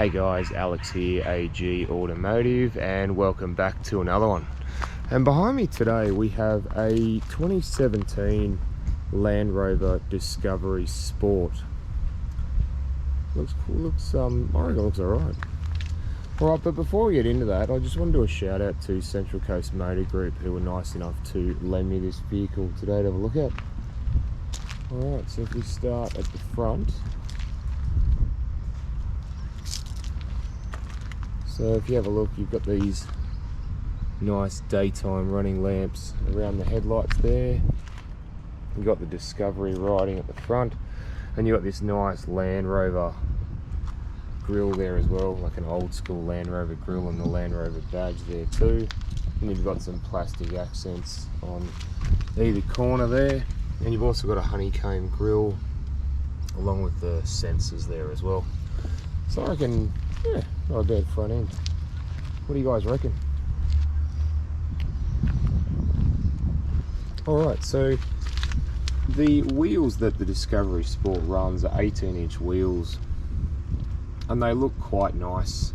Hey guys, Alex here, AG Automotive, and welcome back to another one. And behind me today we have a 2017 Landrover Discovery Sport. Looks cool, I reckon it looks alright. Alright, but before we get into that, I just want to do a shout out to Central Coast Motor Group, who were nice enough to lend me this vehicle today to have a look at. Alright, so if we start at the front. So if you have a look, you've got these nice daytime running lamps around the headlights there. You've got the Discovery writing at the front, and you've got this nice Land Rover grille there as well, like an old school Land Rover grille, and the Land Rover badge there too. And you've got some plastic accents on either corner there, and you've also got a honeycomb grille along with the sensors there as well. So I reckon, yeah, not a bad front end. What do you guys reckon? Alright, so the wheels that the Discovery Sport runs are 18-inch wheels, and they look quite nice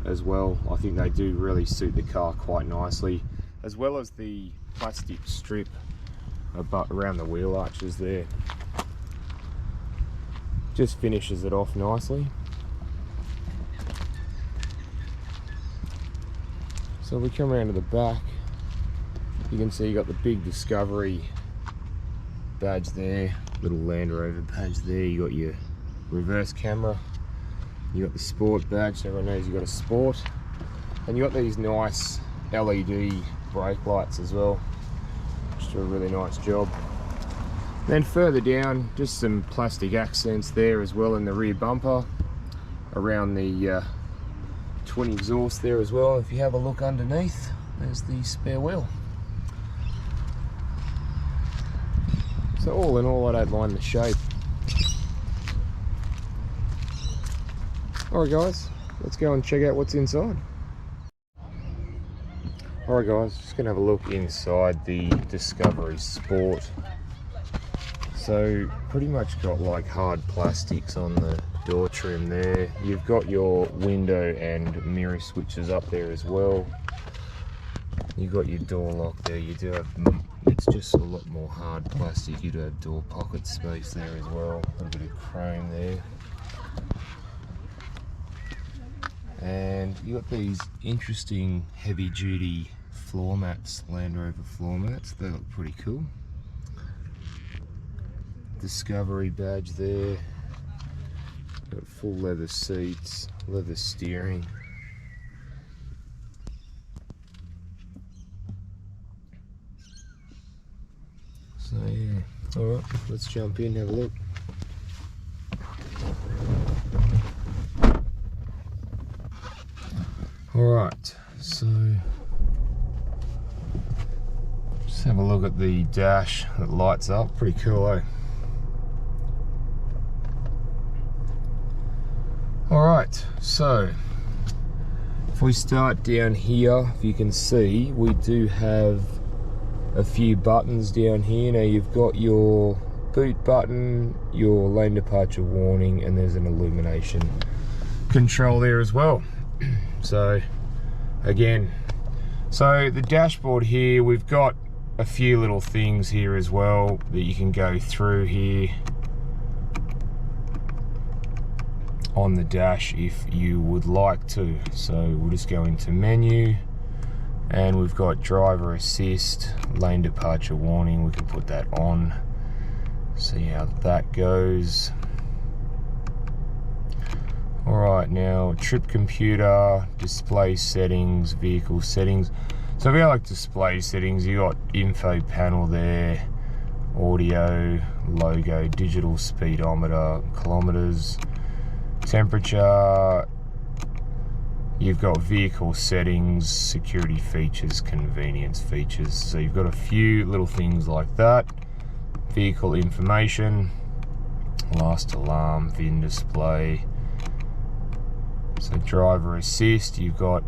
as well. I think they do really suit the car quite nicely, as well as the plastic strip around the wheel arches there. Just finishes it off nicely. So if we come around to the back, you can see you got the big Discovery badge there, little Land Rover badge there. You got your reverse camera, you got the Sport badge, so everyone knows you got a Sport, and you got these nice LED brake lights as well, which do a really nice job. Then further down, just some plastic accents there as well in the rear bumper, around the twin exhaust there as well. If you have a look underneath, there's the spare wheel. So all in all, I don't mind the shape. Alright guys, let's go and check out what's inside. Alright guys, just gonna have a look inside the Discovery Sport. So pretty much got like hard plastics on the door trim there. You've got your window and mirror switches up there as well. You've got your door lock there. You do have, it's just a lot more hard plastic. You do have door pocket space there as well. A little bit of chrome there. And you got these interesting heavy duty floor mats, Land Rover floor mats. They look pretty cool. Discovery badge there. Got full leather seats, leather steering. So yeah, alright, let's jump in and have a look. Alright, so just have a look at the dash that lights up, pretty cool, eh? Alright, so if we start down here, if you can see, we do have a few buttons down here. Now you've got your boot button, your lane departure warning, and there's an illumination control there as well. So again, so the dashboard here, we've got a few little things here as well that you can go through here on the dash if you would like to. So we'll just go into menu, and we've got driver assist, lane departure warning. We can put that on, see how that goes. Alright, now trip computer, display settings, vehicle settings. So if you like display settings, you got info panel there, audio, logo, digital speedometer, kilometers, temperature. You've got vehicle settings, security features, convenience features. So you've got a few little things like that. Vehicle information, last alarm, VIN display. So driver assist, you've got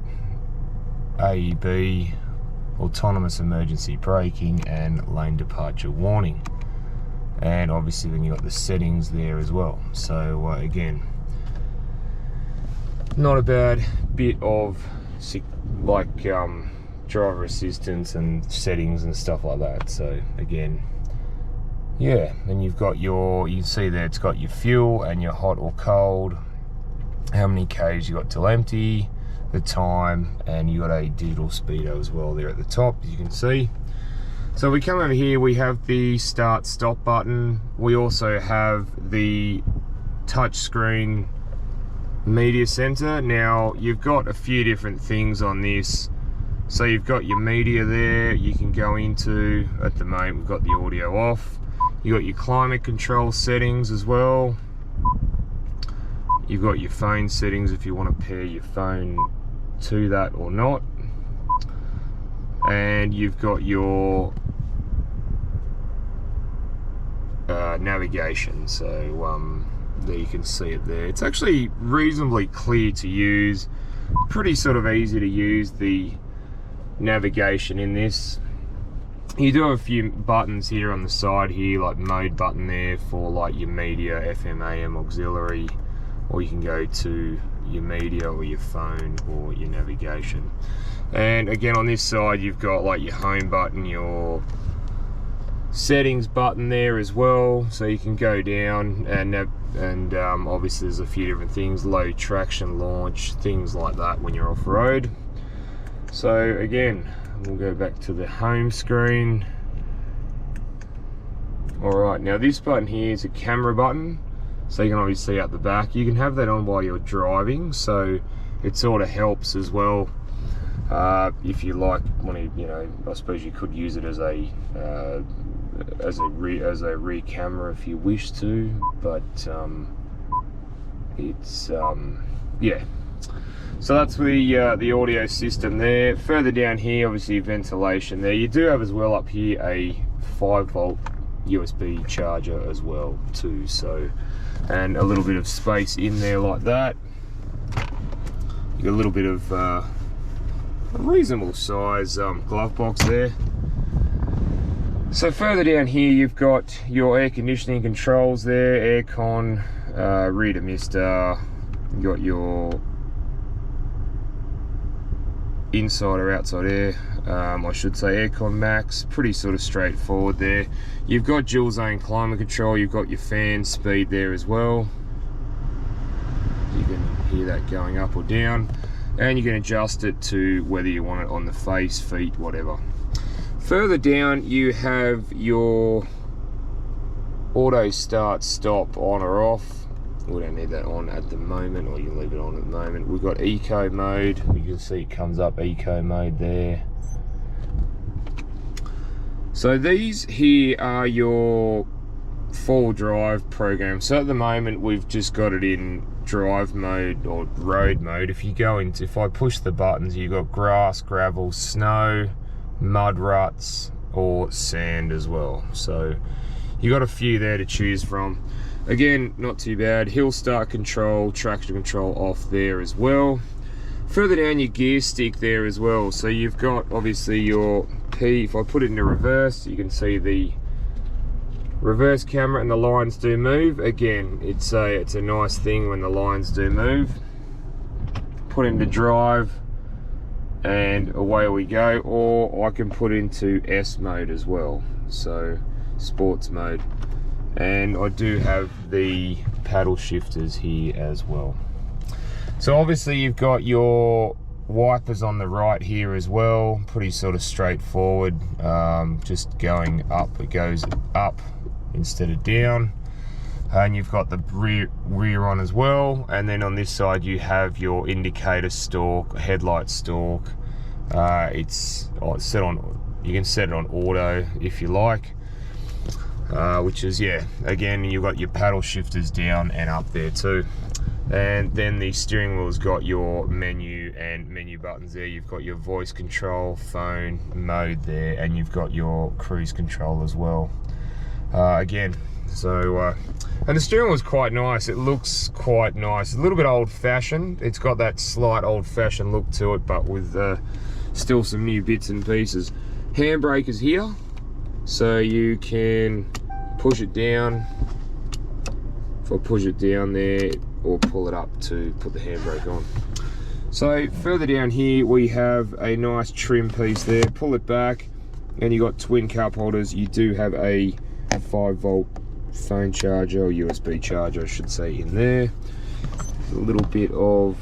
AEB, autonomous emergency braking, and lane departure warning. And obviously then you've got the settings there as well. So again, not a bad bit of like driver assistance and settings and stuff like that. So again, yeah, and you've got your, you see there it's got your fuel and your hot or cold, how many Ks you got till empty, the time, and you got a digital speedo as well there at the top, as you can see. So we come over here, we have the start stop button. We also have the touch screen media center. Now you've got a few different things on this. So you've got your media there, you can go into, at the moment we've got the audio off. You got your climate control settings as well. You've got your phone settings if you want to pair your phone to that or not. And you've got your navigation. So there you can see it there. It's actually reasonably clear to use, pretty sort of easy to use, the navigation in this. You do have a few buttons here on the side here, like mode button there for like your media, FM, AM, auxiliary, or you can go to your media or your phone or your navigation. And again on this side you've got like your home button, your settings button there as well, so you can go down and obviously there's a few different things, low traction, launch, things like that when you're off-road. So again, we'll go back to the home screen. Alright, now this button here is a camera button, so you can obviously see out the back. You can have that on while you're driving, so it sort of helps as well. If you like, you know, I suppose you could use it as a rear camera if you wish to, but it's yeah. So that's the audio system there. Further down here, obviously ventilation there. You do have as well up here a 5-volt USB charger as well too. So, and a little bit of space in there like that. You got a little bit of a reasonable size glove box there. So further down here, you've got your air conditioning controls there, aircon, rear demister. You got your inside or outside air, I should say aircon max, pretty sort of straightforward there. You've got dual zone climate control, you've got your fan speed there as well. You can hear that going up or down, and you can adjust it to whether you want it on the face, feet, whatever. Further down you have your auto start stop on or off. We don't need that on at the moment, or you can leave it on at the moment. We've got eco mode. You can see it comes up eco mode there. So these here are your four drive programs. So at the moment we've just got it in drive mode or road mode. If you go into, if I push the buttons, you've got grass, gravel, snow, mud ruts, or sand as well. So you got a few there to choose from. Again, not too bad. Hill start control, traction control off there as well. Further down, your gear stick there as well. So you've got obviously your P. If I put it into reverse, you can see the reverse camera and the lines do move. Again, it's a nice thing when the lines do move. Put into drive and away we go. Or I can put into S mode as well, so sports mode. And I do have the paddle shifters here as well. So obviously you've got your wipers on the right here as well, pretty sort of straightforward. Just going up, it goes up instead of down. And you've got the rear on as well, and then on this side you have your indicator stalk, headlight stalk. It's set on, you can set it on auto if you like. Which is, yeah, again, you've got your paddle shifters down and up there too. And then the steering wheel's got your menu and menu buttons there. You've got your voice control, phone, mode there, and you've got your cruise control as well. Again, so, and the steering wheel's quite nice. It looks quite nice. It's a little bit old-fashioned. It's got that slight old-fashioned look to it, but with still some new bits and pieces. Handbrake is here, so you can push it down if I push it down there or pull it up to put the handbrake on. So further down here we have a nice trim piece there. Pull it back and you got twin cup holders. You do have a 5-volt phone charger, or USB charger I should say, in there. There's a little bit of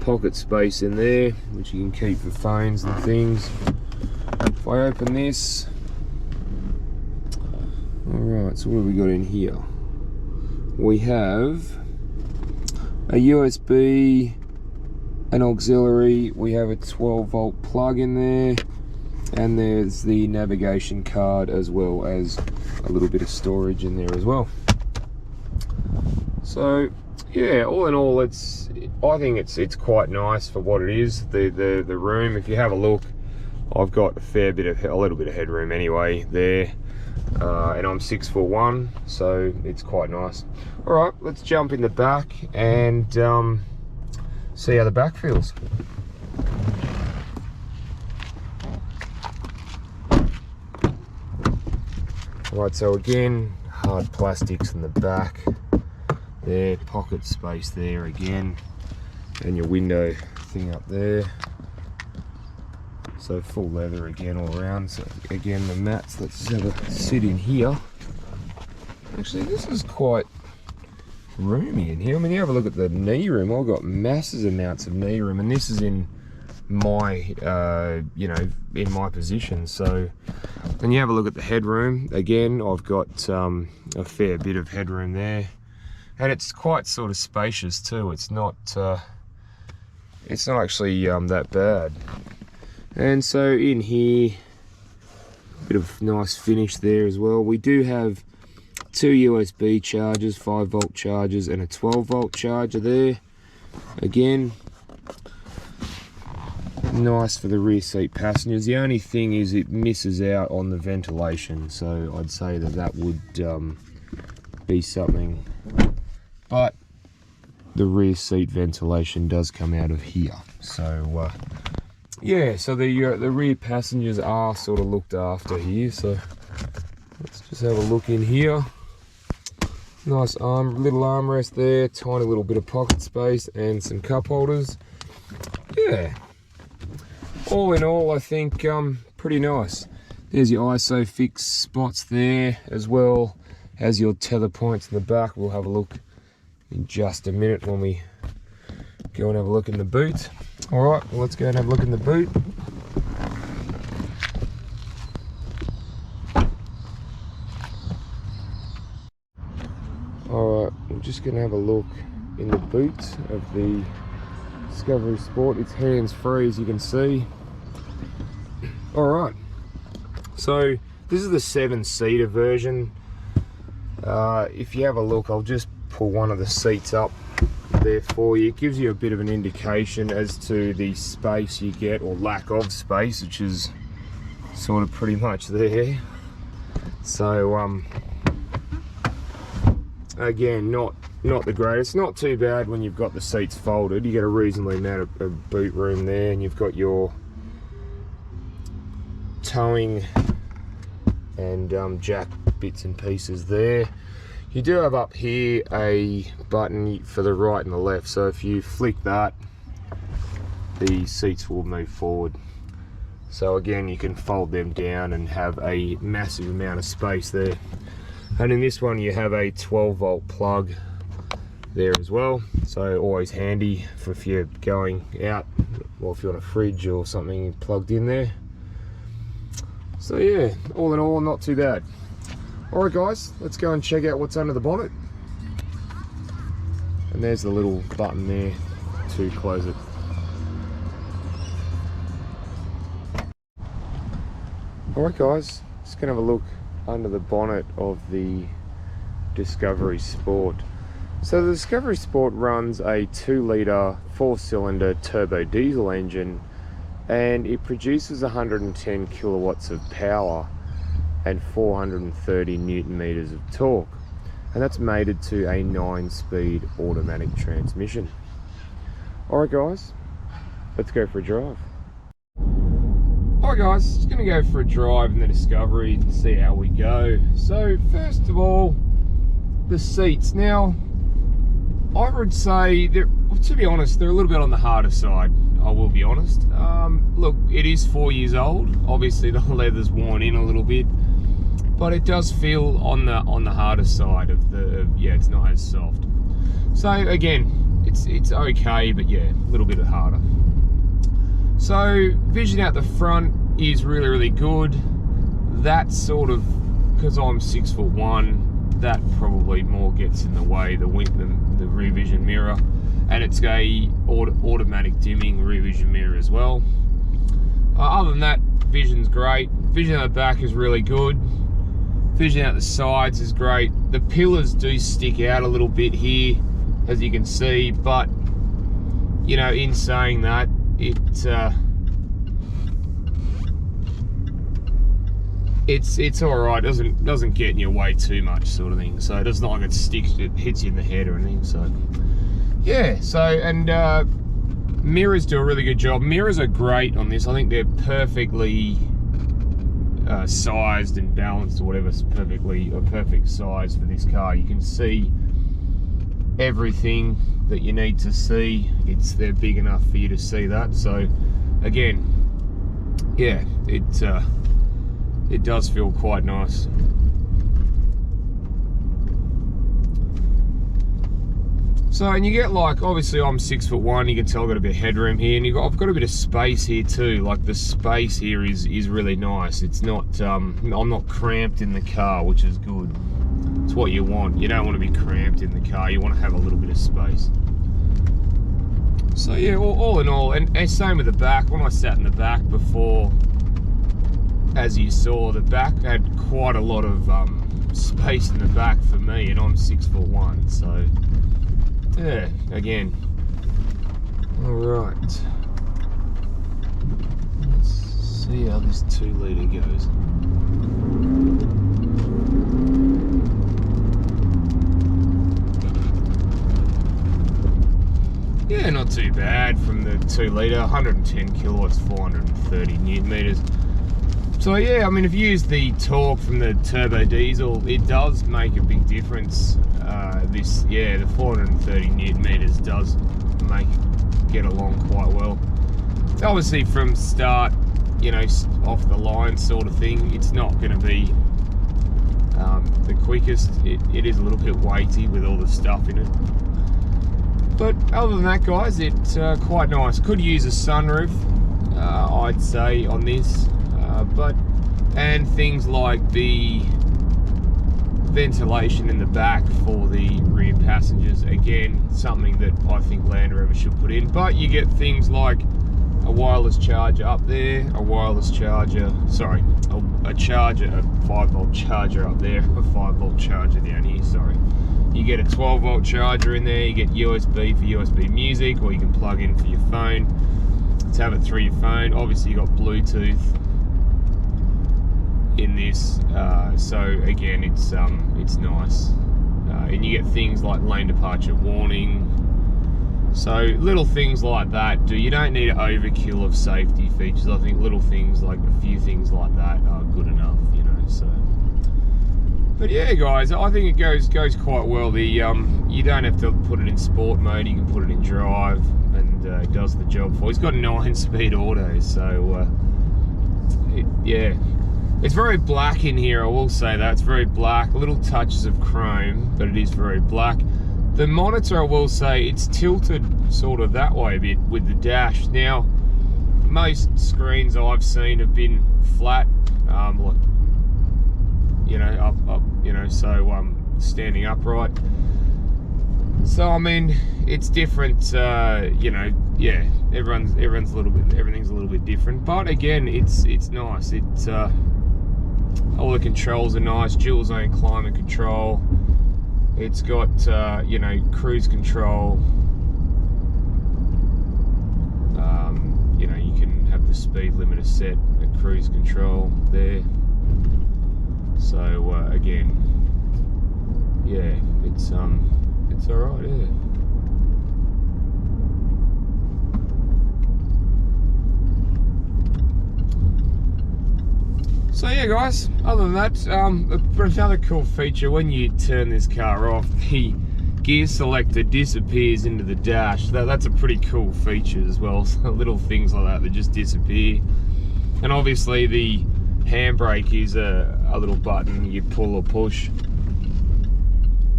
pocket space in there which you can keep for phones and things. If I open this, alright, so what have we got in here? We have a USB, an auxiliary, we have a 12-volt plug in there, and there's the navigation card as well as a little bit of storage in there as well. So yeah, all in all, I think it's quite nice for what it is. The room, if you have a look, I've got a little bit of headroom anyway there, and I'm 6'1", so it's quite nice. All right, let's jump in the back and see how the back feels. Right, so again, hard plastics in the back there, pocket space there again, and your window thing up there. So full leather again all around. So again, the mats, let's just have a sit in here. Actually, this is quite roomy in here. I mean, you have a look at the knee room. I've got massive amounts of knee room, and this is in my you know, in my position. So when you have a look at the headroom, again, I've got a fair bit of headroom there, and it's quite sort of spacious too. It's not actually that bad. And so in here, a bit of nice finish there as well. We do have 2 USB chargers, 5-volt chargers, and a 12-volt charger there. Again, nice for the rear seat passengers. The only thing is it misses out on the ventilation, so I'd say that would be something. But the rear seat ventilation does come out of here. So yeah, so the rear passengers are sort of looked after here. So let's just have a look in here. Nice little armrest there, tiny little bit of pocket space and some cup holders. Yeah, all in all, I think pretty nice. There's your ISOFIX spots there, as well as your tether points in the back. We'll have a look in just a minute when we go and have a look in the boot. All right, well, let's go and have a look in the boot. All right, we're just going to have a look in the boot of the Discovery Sport. It's hands-free, as you can see. All right, so this is the 7-seater version. If you have a look, I'll just pull one of the seats up there for you. It gives you a bit of an indication as to the space you get, or lack of space, which is sort of pretty much there. So again, not the greatest. Not too bad when you've got the seats folded. You get a reasonably amount of boot room there, and you've got your towing and jack bits and pieces there. You do have up here a button for the right and the left, so if you flick that, the seats will move forward. So again, you can fold them down and have a massive amount of space there. And in this one, you have a 12-volt plug there as well, so always handy for if you're going out, or if you're on a fridge or something plugged in there. So yeah, all in all, not too bad. Alright guys, let's go and check out what's under the bonnet. And there's the little button there to close it. Alright guys, just gonna have a look under the bonnet of the Discovery Sport. So the Discovery Sport runs a 2-litre 4-cylinder turbo diesel engine, and it produces 110 kilowatts of power and 430 newton meters of torque, and that's mated to a 9-speed automatic transmission. Alright guys, let's go for a drive. Alright guys, just going to go for a drive in the Discovery and see how we go. So first of all, the seats. Now, I would say, to be honest, they're a little bit on the harder side, I will be honest. Look, it is 4 years old. Obviously, the leather's worn in a little bit, but it does feel on the harder side yeah, it's not as soft. So again, it's okay, but yeah, a little bit harder. So vision out the front is really, really good. That sort of, because I'm 6'1", that probably more gets in the way, the rear vision mirror, and it's a automatic dimming rear vision mirror as well. Other than that, vision's great. Vision at the back is really good. Vision out the sides is great. The pillars do stick out a little bit here, as you can see, but you know, in saying that, it's all right. Doesn't get in your way too much, sort of thing. So it's not like it hits you in the head or anything. So yeah. So, and mirrors do a really good job. Mirrors are great on this. I think they're perfectly sized and balanced, or whatever. It's a perfect size for this car. You can see everything that you need to see. They're big enough for you to see that. So again, yeah, it does feel quite nice. So, and you get, like, obviously I'm 6'1", you can tell I've got a bit of headroom here, and I've got a bit of space here too. Like, the space here is really nice. It's not, I'm not cramped in the car, which is good. It's what you want. You don't want to be cramped in the car. You want to have a little bit of space. So yeah, all in all, and same with the back. When I sat in the back before, as you saw, the back had quite a lot of space in the back for me, and I'm 6'1", so yeah, again. All right, let's see how this 2 litre goes. Yeah, not too bad from the 2 litre, 110 kilowatts, 430 Newton meters. So yeah, I mean, if you use the torque from the turbo diesel, it does make a big difference. The 430 Newton meters does get along quite well. Obviously, from start, you know, off the line sort of thing, it's not going to be the quickest. It is a little bit weighty with all the stuff in it. But other than that, guys, it's quite nice. Could use a sunroof, I'd say, on this. And things like the ventilation in the back for the rear passengers, again, something that I think Landrover should put in. But you get things like a wireless charger up there, a 5-volt charger up there, a 5-volt charger down here, sorry. You get a 12-volt charger in there, you get USB for USB music, or you can plug in for your phone to have it through your phone. Obviously you got Bluetooth in this, so again, it's nice. And you get things like lane departure warning. So little things like that. You don't need an overkill of safety features. I think little things, like a few things like that, are good enough, you know. So, but yeah, guys, I think it goes quite well. You don't have to put it in sport mode. You can put it in drive, and it does the job for. It's got 9-speed auto, so yeah. It's very black in here, I will say that. It's very black, little touches of chrome, but it is very black. The monitor, I will say, it's tilted sort of that way a bit with the dash. Now, most screens I've seen have been flat, like, you know, up, you know, so standing upright. So I mean, it's different, you know. Yeah, everything's a little bit different. But again, it's nice. It's all the controls are nice. Dual zone climate control. It's got you know, cruise control. You know, you can have the speed limiter set at cruise control there. So again, yeah, it's all right, yeah. So yeah guys, other than that, but another cool feature, when you turn this car off, the gear selector disappears into the dash. That's a pretty cool feature as well. So little things like that just disappear. And obviously the handbrake is a little button you pull or push.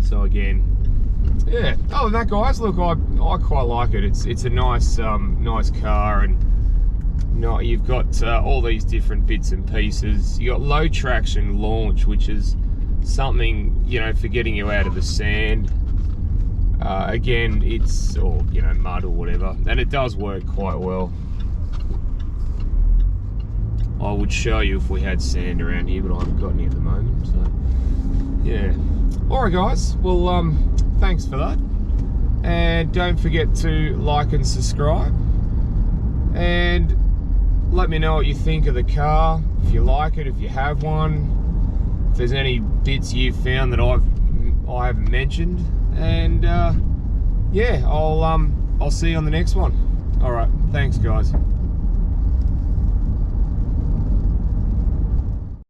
So again, yeah, other than that guys, look, I quite like it. It's a nice nice car, and you've got all these different bits and pieces. You got low traction launch, which is something, you know, for getting you out of the sand. Again, or you know, mud or whatever, and it does work quite well. I would show you if we had sand around here, but I haven't got any at the moment. So yeah, all right guys, well thanks for that, and don't forget to like and subscribe, and let me know what you think of the car, if you like it, if you have one, if there's any bits you've found that I haven't mentioned, and yeah, I'll see you on the next one. All right, thanks guys.